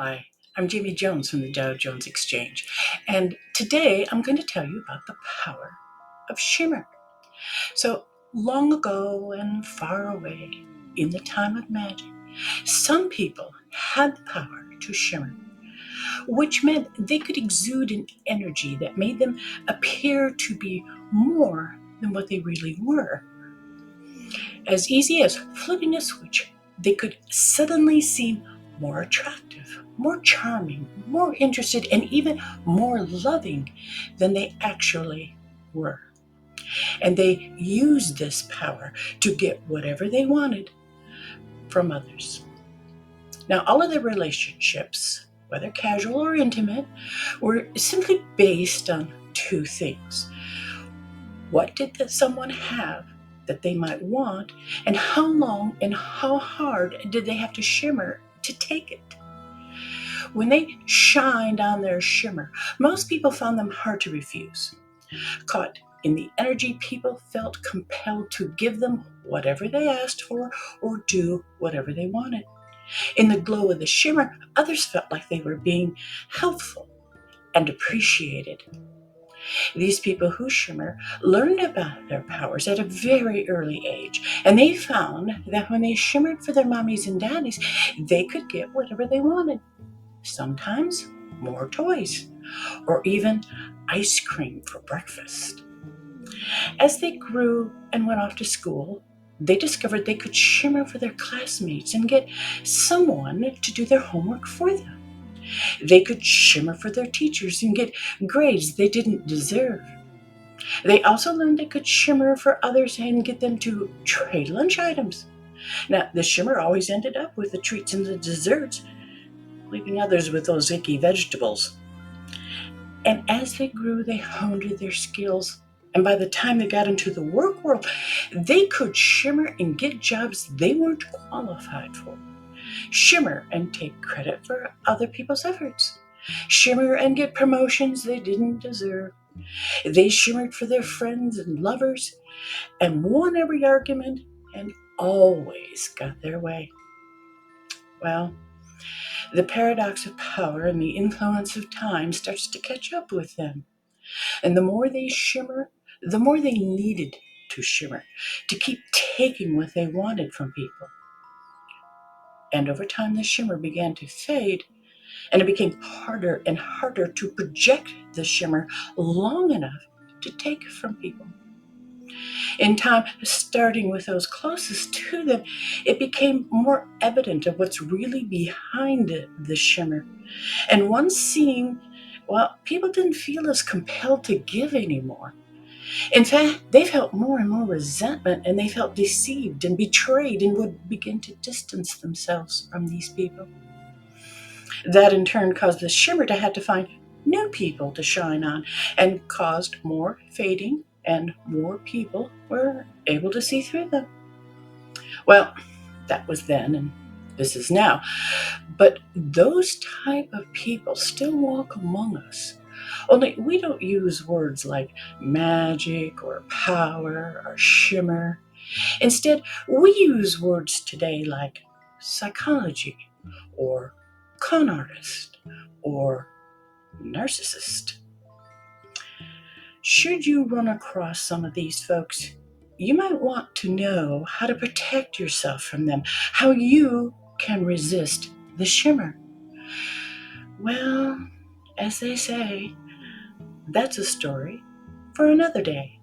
Hi, I'm Jamie Jones from the Dow Jones Exchange, and today I'm going to tell you about the power of shimmer. So, long ago and far away, in the time of magic, some people had the power to shimmer, which meant they could exude an energy that made them appear to be more than what they really were. As easy as flipping a switch, they could suddenly seem more attractive, more charming, more interested, and even more loving than they actually were. And they used this power to get whatever they wanted from others. Now, all of their relationships, whether casual or intimate, were simply based on two things. What did someone have that they might want, and how long and how hard did they have to shimmer to take it? When they shined on their shimmer, most people found them hard to refuse. Caught in the energy, people felt compelled to give them whatever they asked for or do whatever they wanted. In the glow of the shimmer, others felt like they were being helpful and appreciated. These people who shimmer learned about their powers at a very early age, and they found that when they shimmered for their mommies and daddies, they could get whatever they wanted. Sometimes more toys, or even ice cream for breakfast. As they grew and went off to school, they discovered they could shimmer for their classmates and get someone to do their homework for them. They could shimmer for their teachers and get grades they didn't deserve. They also learned they could shimmer for others and get them to trade lunch items. Now, the shimmer always ended up with the treats and the desserts, leaving others with those icky vegetables. And as they grew, they honed their skills. And by the time they got into the work world, they could shimmer and get jobs they weren't qualified for. Shimmer and take credit for other people's efforts. Shimmer and get promotions they didn't deserve. They shimmered for their friends and lovers and won every argument and always got their way. Well, the paradox of power and the influence of time starts to catch up with them. And the more they shimmer, the more they needed to shimmer to keep taking what they wanted from people. And over time, the shimmer began to fade, and it became harder and harder to project the shimmer long enough to take from people. In time, starting with those closest to them, it became more evident of what's really behind the shimmer. And once seeing, well, people didn't feel as compelled to give anymore. In fact, they felt more and more resentment, and they felt deceived and betrayed and would begin to distance themselves from these people. That in turn caused the shimmer to have to find new people to shine on and caused more fading, and more people were able to see through them. Well, that was then and this is now. But those type of people still walk among us. Only we don't use words like magic or power or shimmer. Instead, we use words today like psychology or con artist or narcissist. Should you run across some of these folks, you might want to know how to protect yourself from them, how you can resist the shimmer. Well, as they say, that's a story for another day.